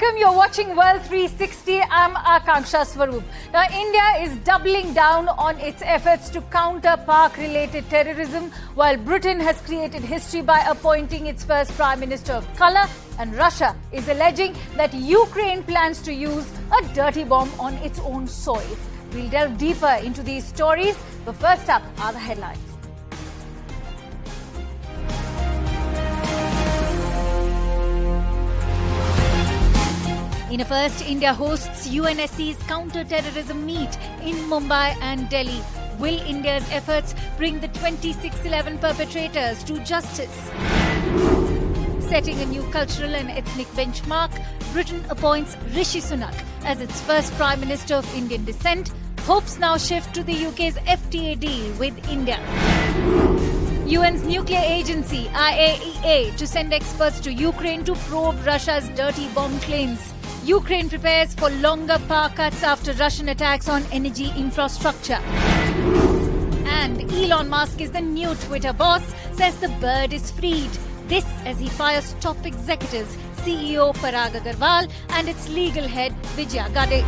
welcome. You're watching World 360. I'm Akanksha Swaroop. Now, India is doubling down on its efforts to counter Pak-related terrorism, while Britain has created history by appointing its first Prime Minister of colour, and Russia is alleging that Ukraine plans to use a dirty bomb on its own soil. We'll delve deeper into these stories, but first up are the headlines. In a first, India hosts UNSC's counter-terrorism meet in Mumbai and Delhi. Will India's efforts bring the 26/11 perpetrators to justice? Setting a new cultural and ethnic benchmark, Britain appoints Rishi Sunak as its first Prime Minister of Indian descent. Hopes now shift to the UK's FTA deal with India. UN's nuclear agency, IAEA, to send experts to Ukraine to probe Russia's dirty bomb claims. Ukraine prepares for longer power cuts after Russian attacks on energy infrastructure. And Elon Musk is the new Twitter boss, says the bird is freed. This as he fires top executives, CEO Parag Agrawal and its legal head Vijaya Gade.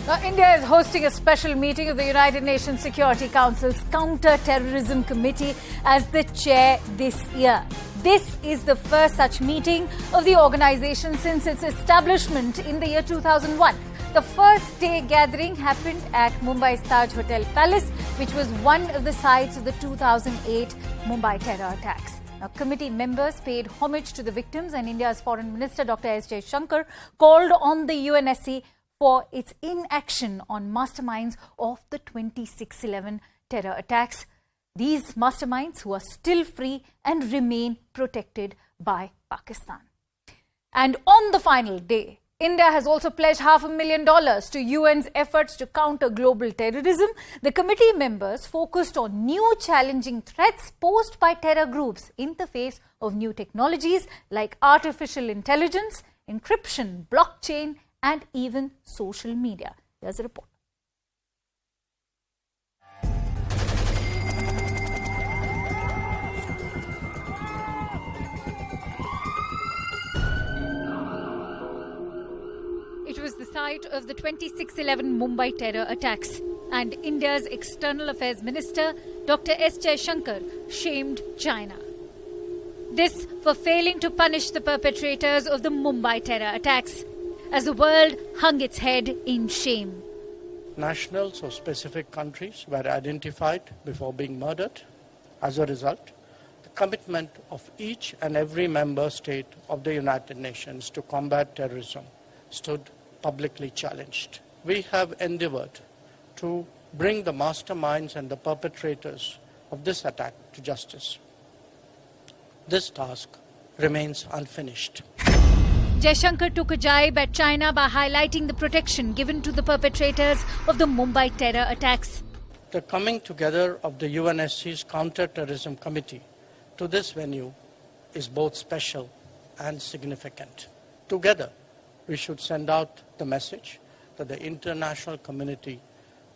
Now, India is hosting a special meeting of the United Nations Security Council's Counter-Terrorism Committee as the chair this year. This is the first such meeting of the organization since its establishment in the year 2001. The first day gathering happened at Mumbai's Taj Hotel Palace, which was one of the sites of the 2008 Mumbai terror attacks. Now, committee members paid homage to the victims, and India's Foreign Minister Dr. S Jaishankar called on the UNSC for its inaction on masterminds of the 26/11 terror attacks. These masterminds who are still free and remain protected by Pakistan. And on the final day, India has also pledged $500,000 to UN's efforts to counter global terrorism. The committee members focused on new challenging threats posed by terror groups in the face of new technologies like artificial intelligence, encryption, blockchain, and even social media. Here's a report. It was the site of the 26/11 Mumbai terror attacks, and India's External Affairs Minister Dr. S Jaishankar shamed China. This for failing to punish the perpetrators of the Mumbai terror attacks, as the world hung its head in shame. Nationals of specific countries were identified before being murdered. As a result, the commitment of each and every member state of the United Nations to combat terrorism stood publicly challenged. We have endeavored to bring the masterminds and the perpetrators of this attack to justice. This task remains unfinished. Jaishankar took a jibe at China by highlighting the protection given to the perpetrators of the Mumbai terror attacks. The coming together of the UNSC's Counter-Terrorism Committee to this venue is both special and significant. Together, we should send out the message that the international community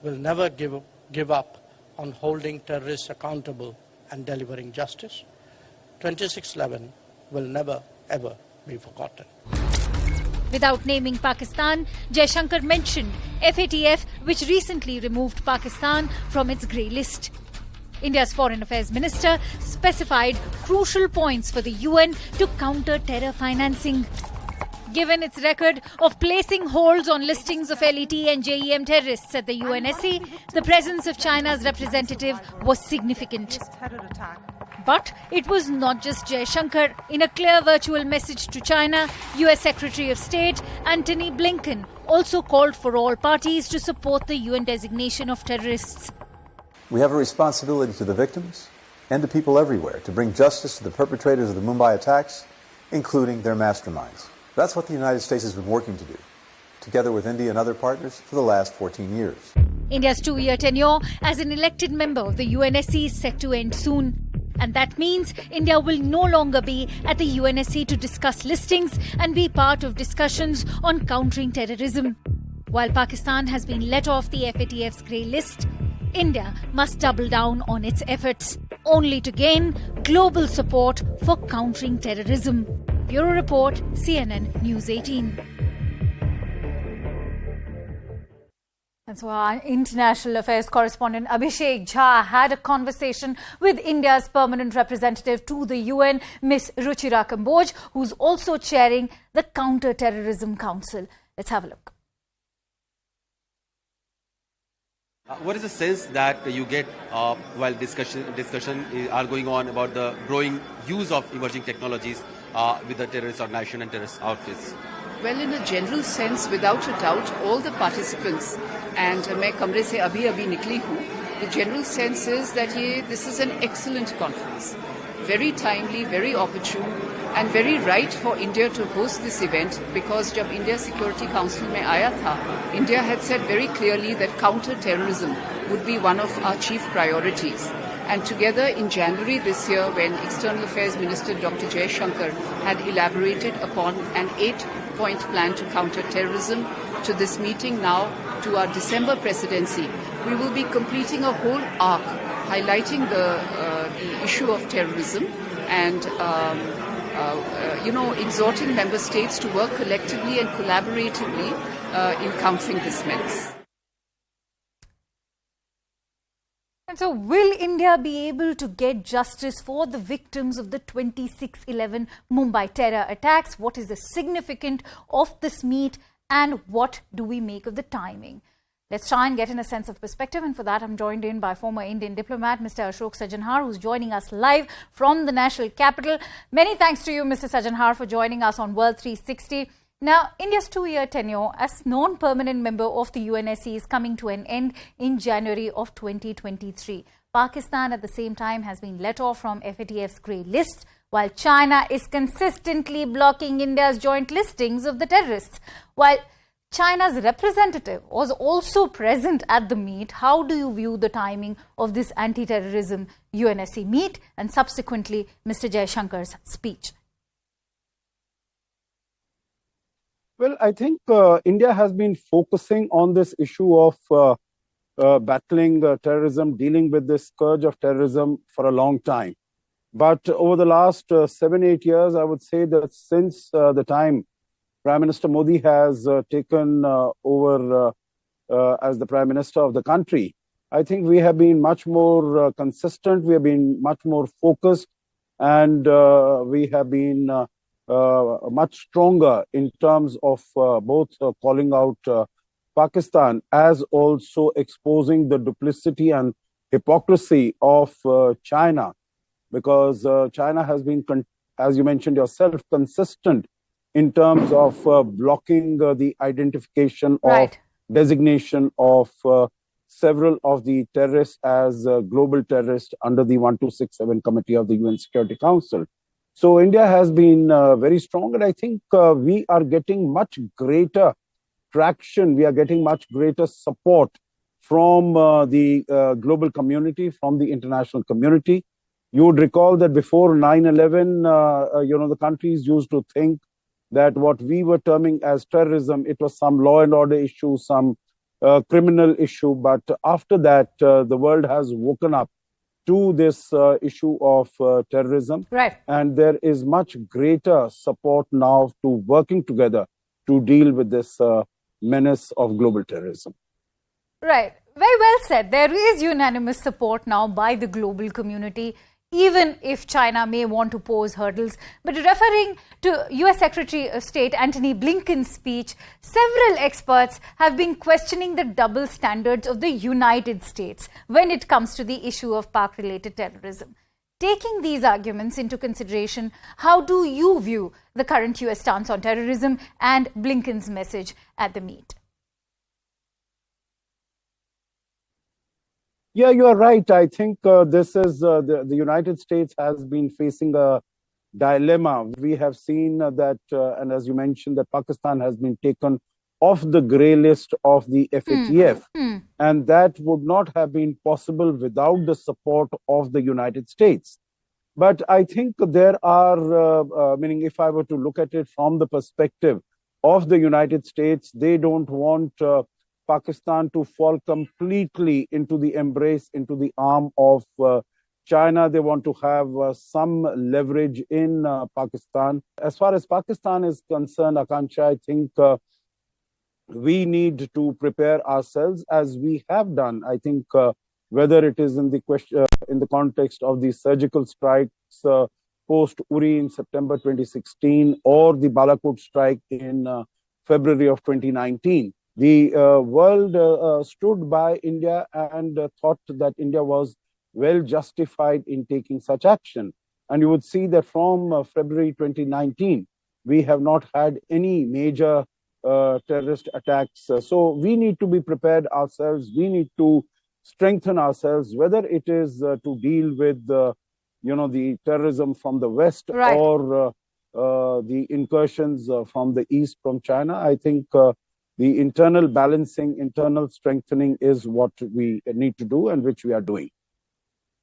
will never give up on holding terrorists accountable and delivering justice. 26/11 will never, ever be forgotten. Without naming Pakistan, Jaishankar mentioned FATF, which recently removed Pakistan from its grey list. India's Foreign Affairs Minister specified crucial points for the UN to counter terror financing. Given its record of placing holds on listings of LET and JEM terrorists at the UNSC, the presence of China's representative was significant. But it was not just Jaishankar. In a clear virtual message to China, US Secretary of State Antony Blinken also called for all parties to support the UN designation of terrorists. We have a responsibility to the victims and to people everywhere to bring justice to the perpetrators of the Mumbai attacks, including their masterminds. That's what the United States has been working to do, together with India and other partners, for the last 14 years. India's 2-year tenure as an elected member of the UNSC is set to end soon. And that means India will no longer be at the UNSC to discuss listings and be part of discussions on countering terrorism. While Pakistan has been let off the FATF's grey list, India must double down on its efforts, only to gain global support for countering terrorism. Bureau Report, CNN News 18. And so our international affairs correspondent Abhishek Jha had a conversation with India's permanent representative to the UN, Ms. Ruchira Kamboj, who's also chairing the Counter-Terrorism Council. Let's have a look. What is the sense that you get while discussion are going on about the growing use of emerging technologies with the terrorist organization and terrorist outfits? Well, in a general sense, without a doubt, all the participants, and मैं कमरे से अभी निकली हूँ, the general sense is that this is an excellent conference, very timely, very opportune, and very right for India to host this event, because जब India Security Council में आया था, India had said very clearly that counter-terrorism would be one of our chief priorities. And together in January this year, when External Affairs Minister Dr. Jaishankar had elaborated upon an 8-point plan to counter terrorism, to this meeting now, to our December presidency, we will be completing a whole arc highlighting the issue of terrorism and exhorting member states to work collectively and collaboratively in countering this menace. And so, will India be able to get justice for the victims of the 26/11 Mumbai terror attacks? What is the significance of this meet and what do we make of the timing? Let's try and get in a sense of perspective, and for that I'm joined in by former Indian diplomat Mr. Ashok Sajanhar, who's joining us live from the national capital. Many thanks to you, Mr. Sajanhar, for joining us on World 360. Now, India's 2-year tenure as non-permanent member of the UNSC is coming to an end in January of 2023. Pakistan at the same time has been let off from FATF's grey list, while China is consistently blocking India's joint listings of the terrorists. While China's representative was also present at the meet, how do you view the timing of this anti-terrorism UNSC meet and subsequently Mr. Jaishankar's speech? Well, I think India has been focusing on this issue of battling terrorism, dealing with this scourge of terrorism for a long time. But over the last 7-8 years, I would say that since the time Prime Minister Modi has taken over as the Prime Minister of the country, I think we have been much more consistent, we have been much more focused, and we have been much stronger in terms of both calling out Pakistan as also exposing the duplicity and hypocrisy of China, because China has been, as you mentioned yourself, consistent in terms of blocking the identification of designation of several of the terrorists as global terrorists under the 1267 Committee of the UN Security Council. So India has been very strong, and I think we are getting much greater traction. We are getting much greater support from the global community, from the international community. You would recall that before 9/11, the countries used to think that what we were terming as terrorism, it was some law and order issue, some criminal issue. But after that, the world has woken up to this issue of terrorism. Right. And there is much greater support now to working together to deal with this menace of global terrorism. Right. Very well said. There is unanimous support now by the global community, even if China may want to pose hurdles. But referring to US Secretary of State Antony Blinken's speech, several experts have been questioning the double standards of the United States when it comes to the issue of Pak-related terrorism. Taking these arguments into consideration, how do you view the current US stance on terrorism and Blinken's message at the meet? Yeah, you are right. I think this is the United States has been facing a dilemma. We have seen that, and as you mentioned, that Pakistan has been taken off the grey list of the FATF. And that would not have been possible without the support of the United States. But I think there are, meaning if I were to look at it from the perspective of the United States, they don't want Pakistan to fall completely into the embrace, into the arm of China, they want to have some leverage in Pakistan. As far as Pakistan is concerned, Akansha, I think we need to prepare ourselves as we have done. I think whether it is in the in the context of the surgical strikes post Uri in September 2016 or the Balakot strike in February of 2019, the world stood by India and thought that India was well justified in taking such action. And you would see that from February 2019, we have not had any major terrorist attacks. So we need to be prepared ourselves. We need to strengthen ourselves, whether it is to deal with the terrorism from the West, right, or the incursions from the East, from China. I think the internal balancing, internal strengthening is what we need to do and which we are doing.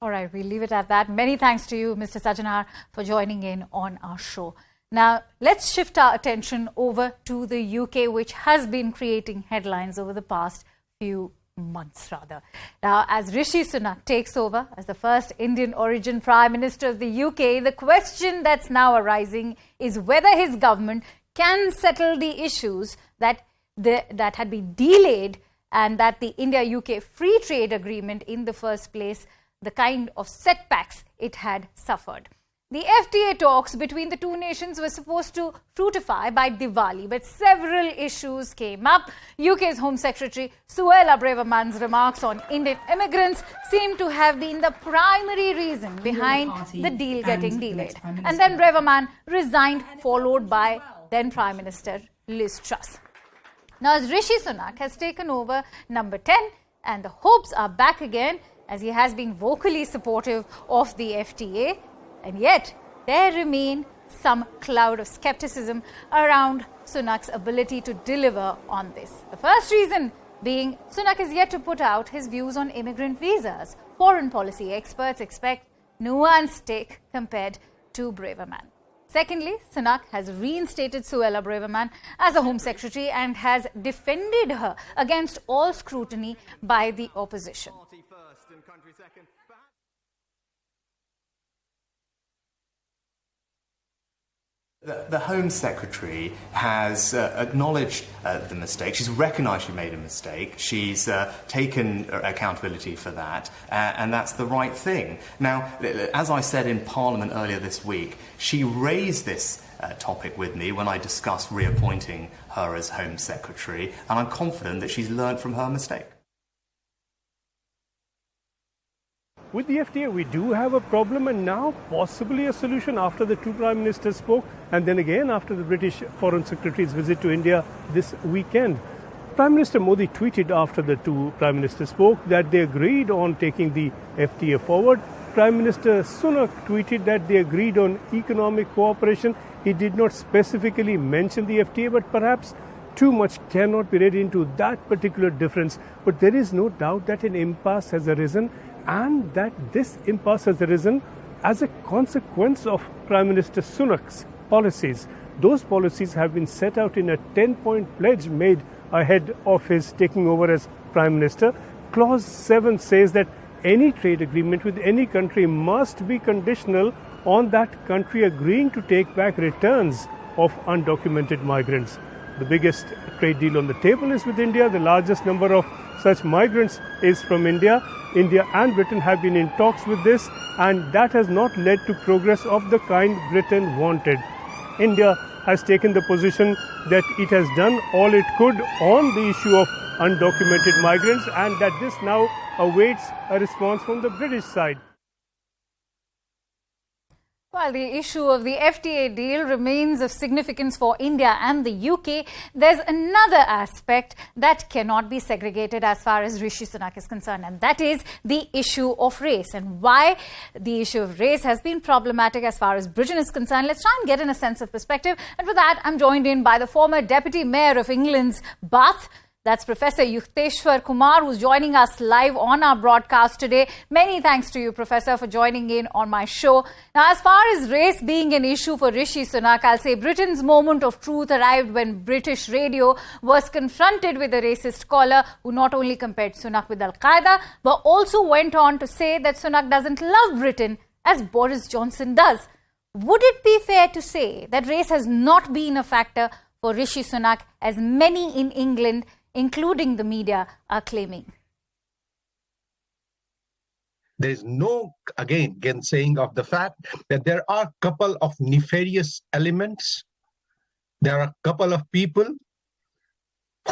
All right, we'll leave it at that. Many thanks to you, Mr. Sajjanar, for joining in on our show. Now, let's shift our attention over to the UK, which has been creating headlines over the past few months, rather. Now, as Rishi Sunak takes over as the first Indian origin Prime Minister of the UK, the question that's now arising is whether his government can settle the issues that had been delayed and that the India-UK free trade agreement in the first place, the kind of setbacks it had suffered. The FTA talks between the two nations were supposed to fructify by Diwali, but several issues came up. UK's Home Secretary Suella Braverman's remarks on Indian immigrants seem to have been the primary reason behind the deal getting delayed. And then Braverman resigned, followed by then Prime Minister Liz Truss. Now, as Rishi Sunak has taken over number 10, and the hopes are back again, as he has been vocally supportive of the FTA, and yet there remain some cloud of skepticism around Sunak's ability to deliver on this. The first reason being Sunak is yet to put out his views on immigrant visas. Foreign policy experts expect nuanced take compared to Braverman. Secondly, Sunak has reinstated Suella Braverman as a Home Secretary and has defended her against all scrutiny by the opposition. The Home Secretary has acknowledged the mistake. She's recognised she made a mistake. She's taken accountability for that, and that's the right thing. Now, as I said in Parliament earlier this week, she raised this topic with me when I discussed reappointing her as Home Secretary, and I'm confident that she's learned from her mistake. With the FTA, we do have a problem, and now possibly a solution after the two Prime Ministers spoke, and then again after the British Foreign Secretary's visit to India this weekend. Prime Minister Modi tweeted after the two Prime Ministers spoke that they agreed on taking the FTA forward. Prime Minister Sunak tweeted that they agreed on economic cooperation. He did not specifically mention the FTA, but perhaps too much cannot be read into that particular difference. But there is no doubt that an impasse has arisen, and that this impasse has arisen as a consequence of Prime Minister Sunak's policies. Those policies have been set out in a 10-point pledge made ahead of his taking over as Prime Minister. Clause 7 says that any trade agreement with any country must be conditional on that country agreeing to take back returns of undocumented migrants. The biggest trade deal on the table is with India. The largest number of such migrants is from India. India and Britain have been in talks with this, and that has not led to progress of the kind Britain wanted. India has taken the position that it has done all it could on the issue of undocumented migrants, and that this now awaits a response from the British side. While the issue of the FTA deal remains of significance for India and the UK, there's another aspect that cannot be segregated as far as Rishi Sunak is concerned, and that is the issue of race, and why the issue of race has been problematic as far as Britain is concerned. Let's try and get in a sense of perspective, and for that I'm joined in by the former Deputy Mayor of England's Bath, That's Professor Yukteswar Kumar, who's joining us live on our broadcast today. Many thanks to you, Professor, for joining in on my show. Now, as far as race being an issue for Rishi Sunak, I'll say Britain's moment of truth arrived when British radio was confronted with a racist caller who not only compared Sunak with Al-Qaeda, but also went on to say that Sunak doesn't love Britain as Boris Johnson does. Would it be fair to say that race has not been a factor for Rishi Sunak, as many in England, including the media, are claiming? There's no, again, saying of the fact that there are a couple of nefarious elements. There are a couple of people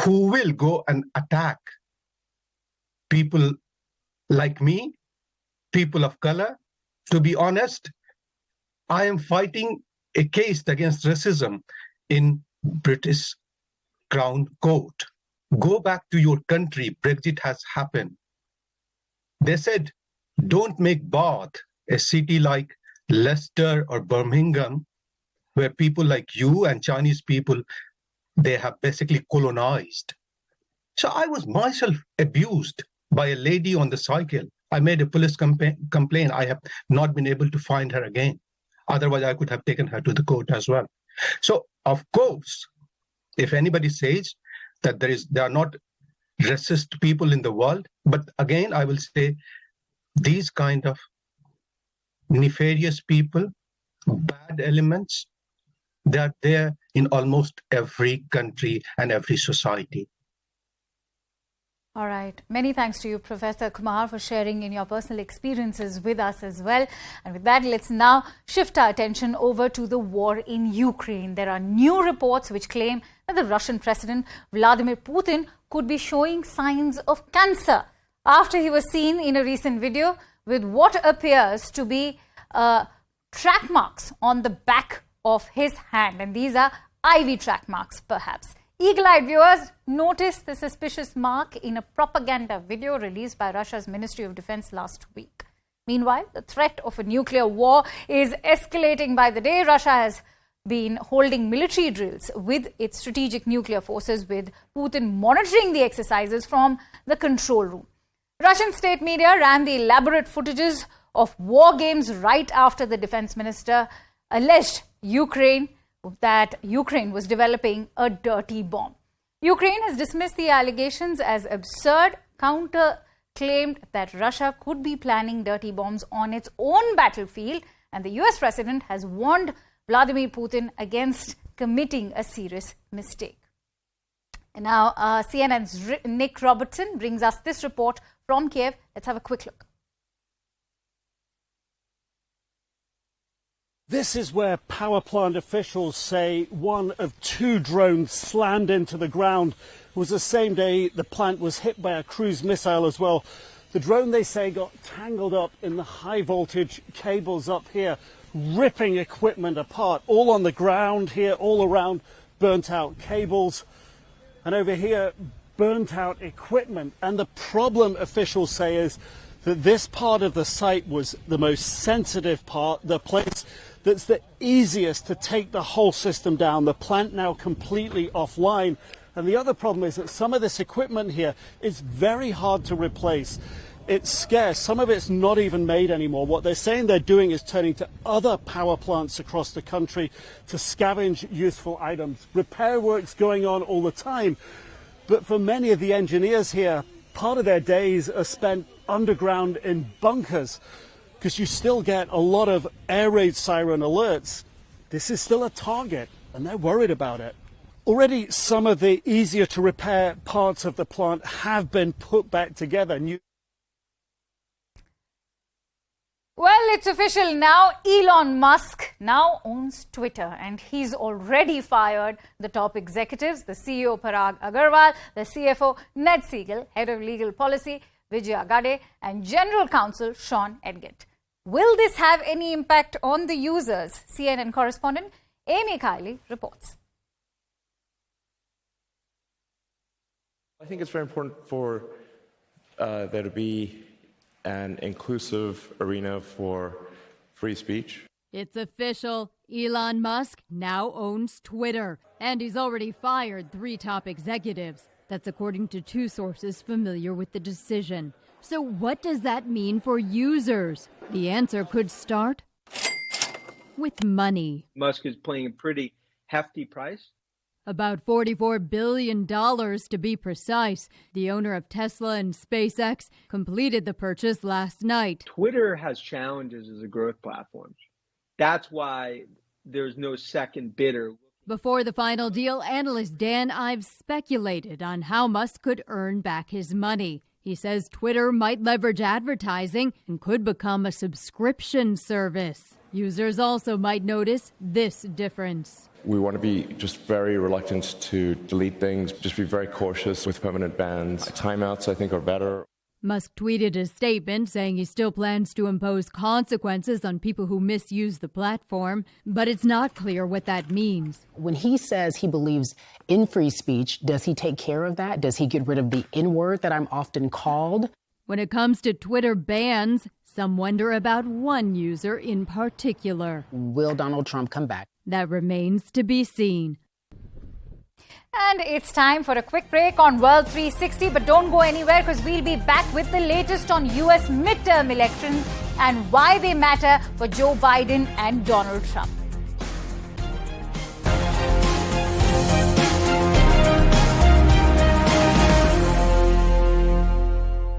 who will go and attack people like me, people of color. To be honest, I am fighting a case against racism in British Crown Court. Go back to your country. Brexit has happened. They said, don't make Bath a city like Leicester or Birmingham, where people like you and Chinese people, they have basically colonized. So I was myself abused by a lady on the cycle. I made a police complaint. I have not been able to find her again. Otherwise, I could have taken her to the court as well. So, of course, if anybody says that there are not racist people in the world, but again, I will say these kind of nefarious people, bad elements, they are there in almost every country and every society. All right. Many thanks to you, Professor Kumar, for sharing in your personal experiences with us as well. And with that, let's now shift our attention over to the war in Ukraine. There are new reports which claim that the Russian President Vladimir Putin could be showing signs of cancer after he was seen in a recent video with what appears to be track marks on the back of his hand. And these are IV track marks, perhaps. Eagle-eyed viewers noticed the suspicious mark in a propaganda video released by Russia's Ministry of Defense last week. Meanwhile, the threat of a nuclear war is escalating by the day. Russia has been holding military drills with its strategic nuclear forces, with Putin monitoring the exercises from the control room. Russian state media ran the elaborate footages of war games right after the defense minister alleged that Ukraine was developing a dirty bomb. Ukraine has dismissed the allegations as absurd. Counter-claimed that Russia could be planning dirty bombs on its own battlefield, and the US president has warned Vladimir Putin against committing a serious mistake. And now CNN's Nick Robertson brings us this report from Kiev. Let's have a quick look. This is where power plant officials say one of two drones slammed into the ground. It was the same day the plant was hit by a cruise missile as well. The drone, they say, got tangled up in the high voltage cables up here, ripping equipment apart, all on the ground here, all around, burnt out cables. And over here, burnt out equipment. And the problem, officials say, is that this part of the site was the most sensitive part, the place that's the easiest to take the whole system down. The plant now completely offline. And the other problem is that some of this equipment here is very hard to replace. It's scarce. Some of it's not even made anymore. What they're saying they're doing is turning to other power plants across the country to scavenge useful items. Repair work's going on all the time. But for many of the engineers here, part of their days are spent underground in bunkers, because you still get a lot of air raid siren alerts. This is still a target, and they're worried about it. Already, some of the easier to repair parts of the plant have been put back together. Well, it's official now. Elon Musk now owns Twitter, and he's already fired the top executives, the CEO Parag Agarwal, the CFO Ned Siegel, head of legal policy Vijay Agade, and General Counsel Sean Edgett. Will this have any impact on the users? CNN correspondent Amy Kiley reports. I think it's very important for there to be an inclusive arena for free speech. It's official. Elon Musk now owns Twitter, and he's already fired 3 top executives. That's according to two sources familiar with the decision. So what does that mean for users? The answer could start with money. Musk is paying a pretty hefty price. About $44 billion to be precise. The owner of Tesla and SpaceX completed the purchase last night. Twitter has challenges as a growth platform. That's why there's no second bidder. Before the final deal, analyst Dan Ives speculated on how Musk could earn back his money. He says Twitter might leverage advertising and could become a subscription service. Users also might notice this difference. We want to be just very reluctant to delete things, just be very cautious with permanent bans. Timeouts, I think, are better. Musk tweeted a statement saying he still plans to impose consequences on people who misuse the platform, but it's not clear what that means. When he says he believes in free speech, does he take care of that? Does he get rid of the N-word that I'm often called? When it comes to Twitter bans, some wonder about one user in particular. Will Donald Trump come back? That remains to be seen. And it's time for a quick break on World 360, but don't go anywhere because we'll be back with the latest on US midterm elections and why they matter for Joe Biden and Donald Trump.